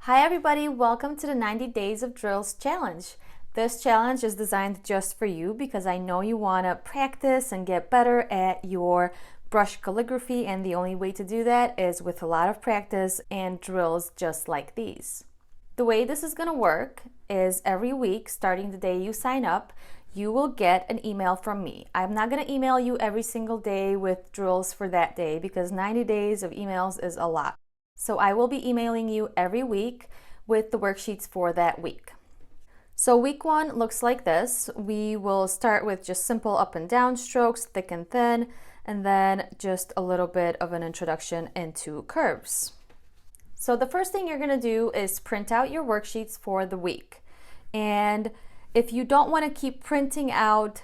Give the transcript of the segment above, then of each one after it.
Hi everybody, welcome to the 90 Days of Drills Challenge. This challenge is designed just for you because I know you want to practice and get better at your brush calligraphy, and the only way to do that is with a lot of practice and drills just like these. The way this is going to work is every week, starting the day you sign up, you will get an email from me. I'm not going to email you every single day with drills for that day because 90 days of emails is a lot. So I will be emailing you every week with the worksheets for that week. So week 1 looks like this. We will start with just simple up and down strokes, thick and thin, and then just a little bit of an introduction into curves. So the first thing you're going to do is print out your worksheets for the week. And if you don't want to keep printing out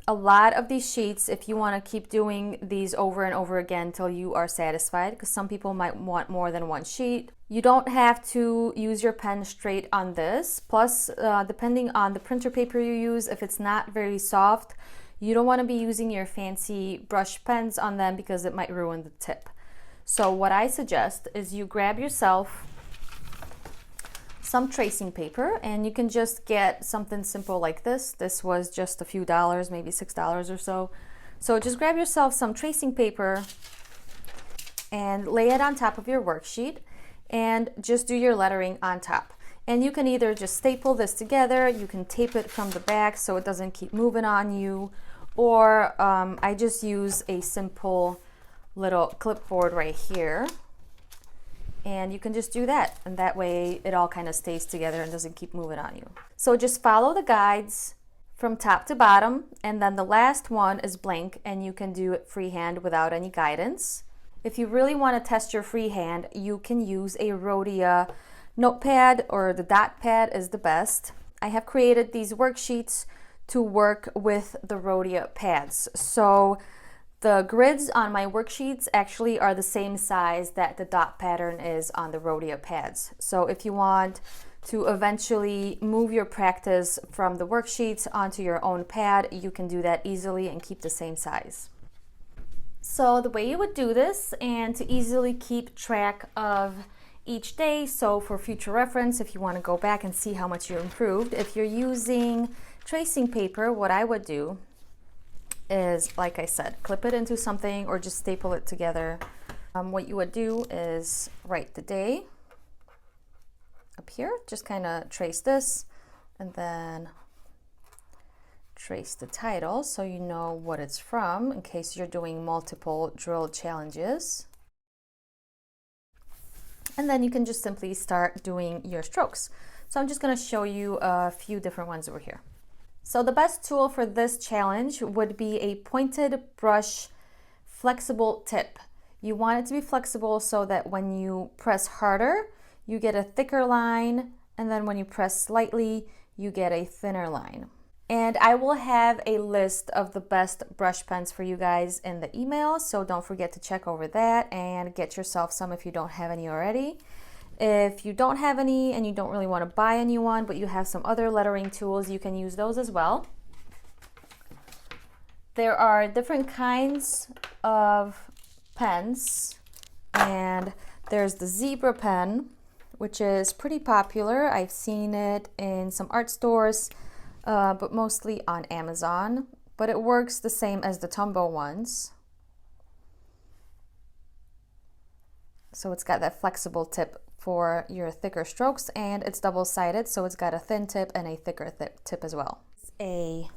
a lot of these sheets, if you want to keep doing these over and over again till you are satisfied, because some people might want more than one sheet, you don't have to use your pen straight on this. Plus, depending on the printer paper you use, if it's not very soft, you don't want to be using your fancy brush pens on them because it might ruin the tip. So what I suggest is you grab yourself some tracing paper, and you can just get something simple like this. This was just a few dollars, maybe $6 or so. So just grab yourself some tracing paper and lay it on top of your worksheet and just do your lettering on top. And you can either just staple this together, you can tape it from the back so it doesn't keep moving on you, or I just use a simple little clipboard right here. And you can just do that, and that way it all kind of stays together and doesn't keep moving on you. So just follow the guides from top to bottom, and then the last one is blank, and you can do it freehand without any guidance. If you really want to test your freehand, you can use a Rhodia notepad, or the dot pad is the best. I have created these worksheets to work with the Rhodia pads. So the grids on my worksheets actually are the same size that the dot pattern is on the Rhodia pads. So if you want to eventually move your practice from the worksheets onto your own pad, you can do that easily and keep the same size. So the way you would do this, and to easily keep track of each day, so for future reference, if you want to go back and see how much you improved, if you're using tracing paper, what I would do is, like I said, clip it into something or just staple it together. What you would do is write the day up here, just kind of trace this, and then trace the title so you know what it's from in case you're doing multiple drill challenges. And then you can just simply start doing your strokes. So I'm just going to show you a few different ones over here. So the best tool for this challenge would be a pointed brush flexible tip. You want it to be flexible so that when you press harder, you get a thicker line, and then when you press slightly, you get a thinner line. And I will have a list of the best brush pens for you guys in the email, so don't forget to check over that and get yourself some if you don't have any already. If you don't have any and you don't really want to buy a new one, but you have some other lettering tools, you can use those as well. There are different kinds of pens, and there's the zebra pen, which is pretty popular. I've seen it in some art stores, but mostly on Amazon, but it works the same as the Tombow ones. So it's got that flexible tip for your thicker strokes, and it's double-sided, so it's got a thin tip and a thicker tip as well. I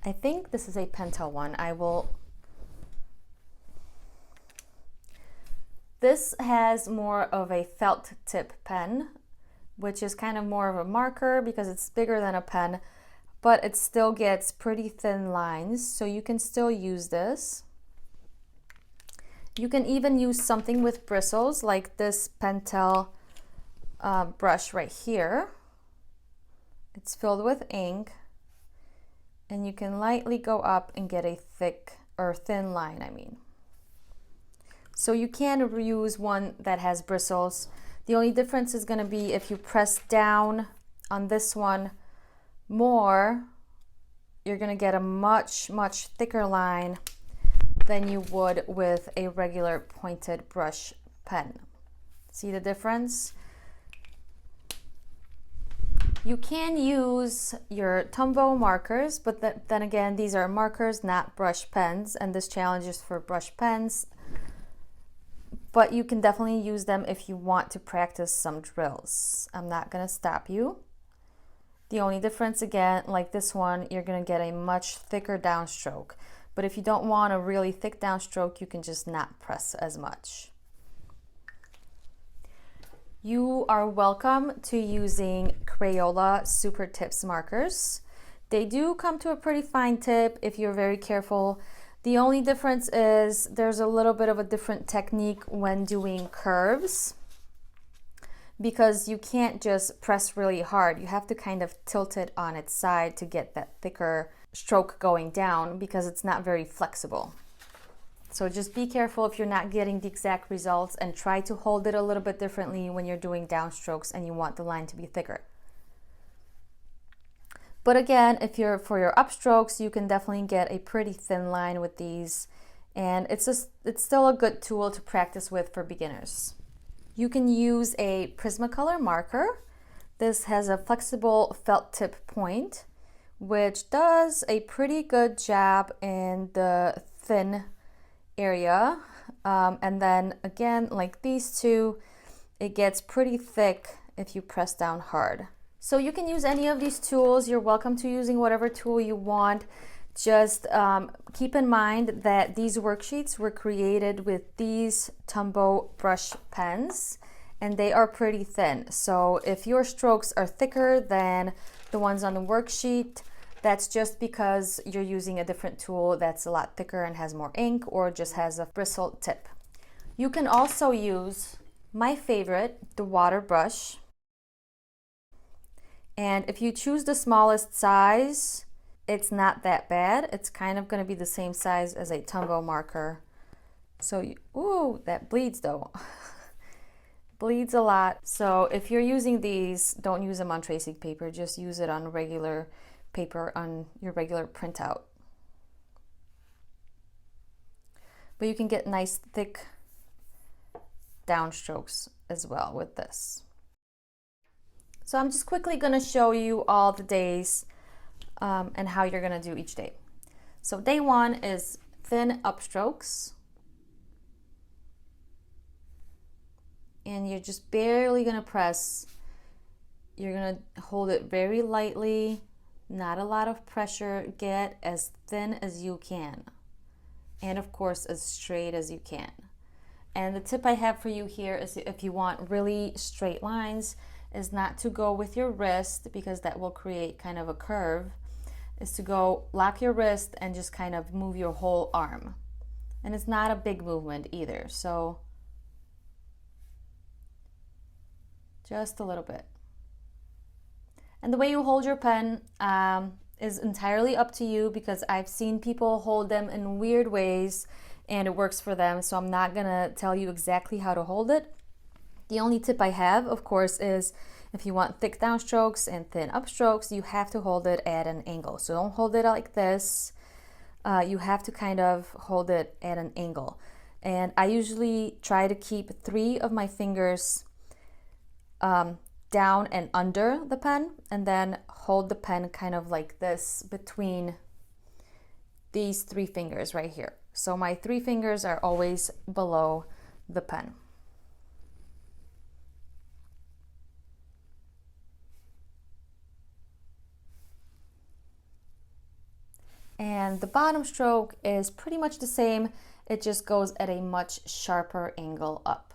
think this is a Pentel one. This has more of a felt tip pen, which is kind of more of a marker because it's bigger than a pen, but it still gets pretty thin lines, so you can still use this. You can even use something with bristles like this Pentel brush right here. It's filled with ink, and you can lightly go up and get a thick or thin line, I mean. So you can use one that has bristles. The only difference is going to be if you press down on this one more, you're going to get a much thicker line than you would with a regular pointed brush pen. See the difference? You can use your Tombow markers, but then again, these are markers, not brush pens, and this challenge is for brush pens. But you can definitely use them if you want to practice some drills. I'm not gonna stop you. The only difference, again, like this one, you're gonna get a much thicker downstroke. But if you don't want a really thick downstroke, you can just not press as much. You are welcome to using Crayola Super Tips markers. They do come to a pretty fine tip if you're very careful. The only difference is there's a little bit of a different technique when doing curves, because you can't just press really hard. You have to kind of tilt it on its side to get that thicker stroke going down, because it's not very flexible. So just be careful if you're not getting the exact results, and try to hold it a little bit differently when you're doing downstrokes and you want the line to be thicker. But again, if you're for your upstrokes, you can definitely get a pretty thin line with these, and it's still a good tool to practice with for beginners. You can use a Prismacolor marker. This has a flexible felt tip point, which does a pretty good job in the thin area. And then again, like these two, it gets pretty thick if you press down hard. So you can use any of these tools. You're welcome to using whatever tool you want. Just keep in mind that these worksheets were created with these Tombow brush pens, and they are pretty thin. So if your strokes are thicker than the ones on the worksheet, that's just because you're using a different tool that's a lot thicker and has more ink, or just has a bristled tip. You can also use my favorite, the water brush. And if you choose the smallest size, it's not that bad. It's kind of going to be the same size as a Tombow marker. So, ooh, that bleeds though. Bleeds a lot. So if you're using these, don't use them on tracing paper. Just use it on regular paper, on your regular printout. But you can get nice thick downstrokes as well with this. So I'm just quickly going to show you all the days and how you're going to do each day. So day one is thin upstrokes. And you're just barely going to press. You're going to hold it very lightly, not a lot of pressure. Get as thin as you can. And of course, as straight as you can. And the tip I have for you here is, if you want really straight lines, is not to go with your wrist, because that will create kind of a curve, is to go lock your wrist and just kind of move your whole arm. And it's not a big movement either, so just a little bit. And the way you hold your pen is entirely up to you, because I've seen people hold them in weird ways and it works for them, so I'm not gonna tell you exactly how to hold it. The only tip I have, of course, is if you want thick downstrokes and thin upstrokes, you have to hold it at an angle. So don't hold it like this. You have to kind of hold it at an angle. And I usually try to keep 3 of my fingers down and under the pen, and then hold the pen kind of like this between these 3 fingers right here. So my 3 fingers are always below the pen. And the bottom stroke is pretty much the same. It just goes at a much sharper angle up.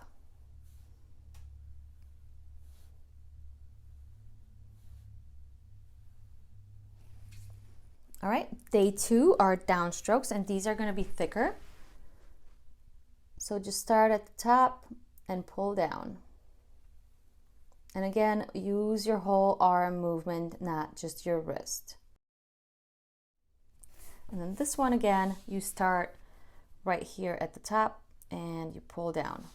All right, day 2 are downstrokes, and these are going to be thicker. So just start at the top and pull down. And again, use your whole arm movement, not just your wrist. And then this one again, you start right here at the top and you pull down.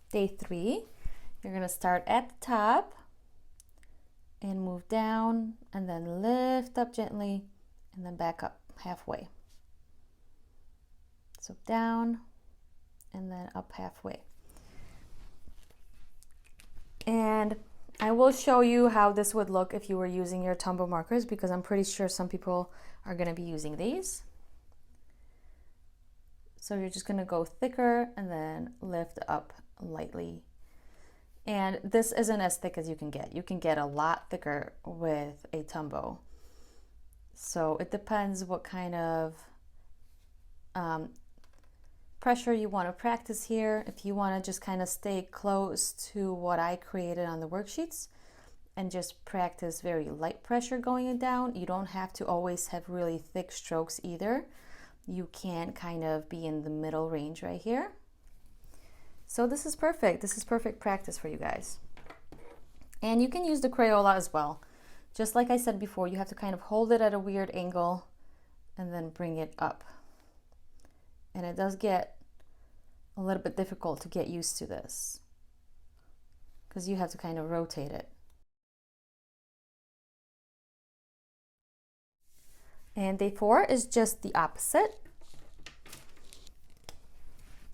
Day 3, you're going to start at the top and move down, and then lift up gently and then back up halfway. So down and then up halfway. And I will show you how this would look if you were using your Tombow markers, because I'm pretty sure some people are going to be using these. So you're just going to go thicker and then lift up lightly. And this isn't as thick as you can get. You can get a lot thicker with a Tombow. So it depends what kind of pressure you want to practice here. If you want to just kind of stay close to what I created on the worksheets and just practice very light pressure going down, you don't have to always have really thick strokes either. You can kind of be in the middle range right here. So this is perfect. This is perfect practice for you guys. And you can use the Crayola as well. Just like I said before, you have to kind of hold it at a weird angle and then bring it up. And it does get a little bit difficult to get used to this because you have to kind of rotate it. And day 4 is just the opposite.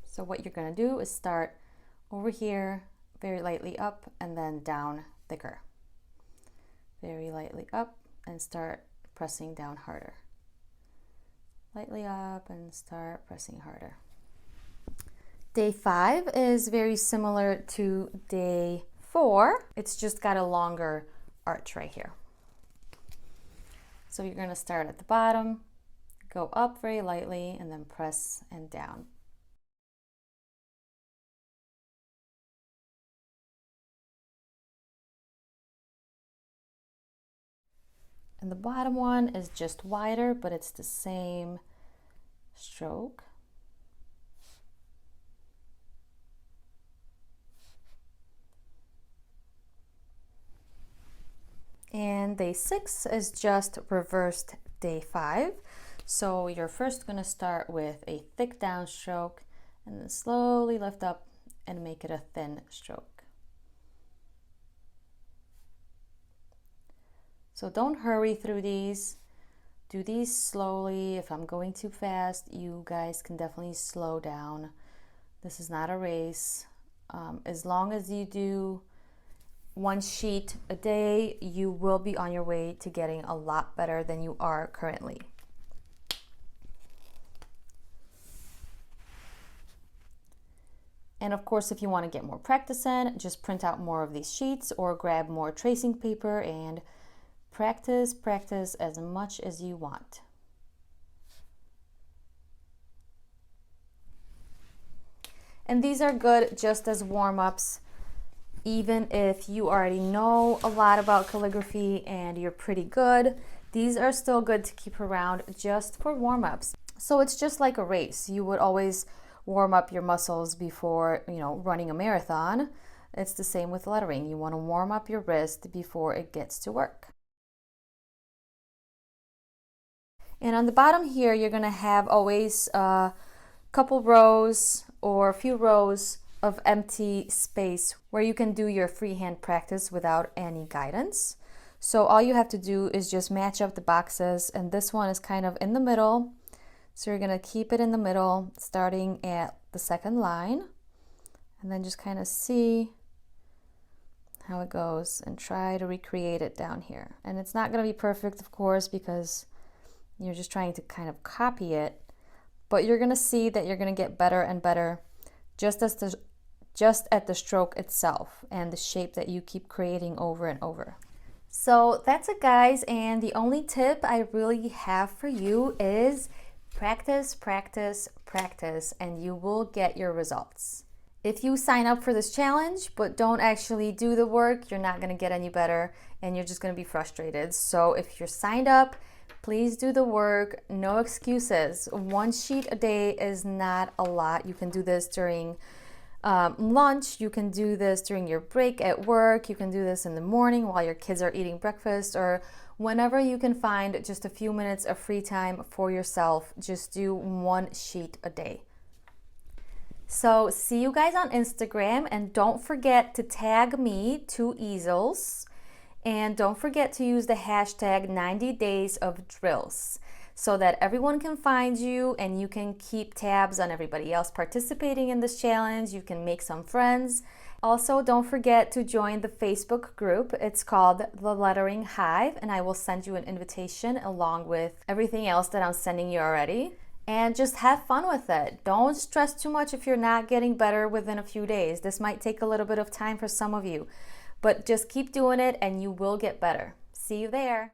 So what you're going to do is start over here, very lightly up, and then down thicker. Very lightly up and start pressing down harder. Lightly up and start pressing harder. Day 5 is very similar to day 4. It's just got a longer arch right here. So you're going to start at the bottom, go up very lightly, and then press and down. And the bottom one is just wider, but it's the same stroke. And day 6 is just reversed day 5. So you're first going to start with a thick down stroke and then slowly lift up and make it a thin stroke. So don't hurry through these. Do these slowly. If I'm going too fast, you guys can definitely slow down. This is not a race. As long as you do 1 sheet a day, you will be on your way to getting a lot better than you are currently. And of course, if you want to get more practice in, just print out more of these sheets or grab more tracing paper and practice as much as you want. And these are good just as warm-ups. Even if you already know a lot about calligraphy and you're pretty good, these are still good to keep around just for warm-ups. So it's just like a race. You would always warm up your muscles before, running a marathon. It's the same with lettering. You want to warm up your wrist before it gets to work. And on the bottom here, you're going to have always a couple rows or a few rows of empty space where you can do your freehand practice without any guidance. So all you have to do is just match up the boxes, and this one is kind of in the middle. So you're going to keep it in the middle starting at the second line, and then just kind of see how it goes and try to recreate it down here. And it's not going to be perfect, of course, because you're just trying to kind of copy it, but you're going to see that you're going to get better and better just at the stroke itself and the shape that you keep creating over and over. So that's it, guys, and the only tip I really have for you is practice, practice, practice, and you will get your results. If you sign up for this challenge but don't actually do the work, you're not going to get any better and you're just going to be frustrated. So if you're signed up, please do the work. No excuses. 1 sheet a day is not a lot. You can do this during lunch. You can do this during your break at work. You can do this in the morning while your kids are eating breakfast, or whenever you can find just a few minutes of free time for yourself. Just do 1 sheet a day. So see you guys on Instagram, and don't forget to tag me 2 easels. And don't forget to use the hashtag 90 days of drills. so that everyone can find you and you can keep tabs on everybody else participating in this challenge. You can make some friends. Also, don't forget to join the Facebook group. It's called The Lettering Hive, and I will send you an invitation along with everything else that I'm sending you already. And just have fun with it. Don't stress too much if you're not getting better within a few days. This might take a little bit of time for some of you, but just keep doing it and you will get better. See you there.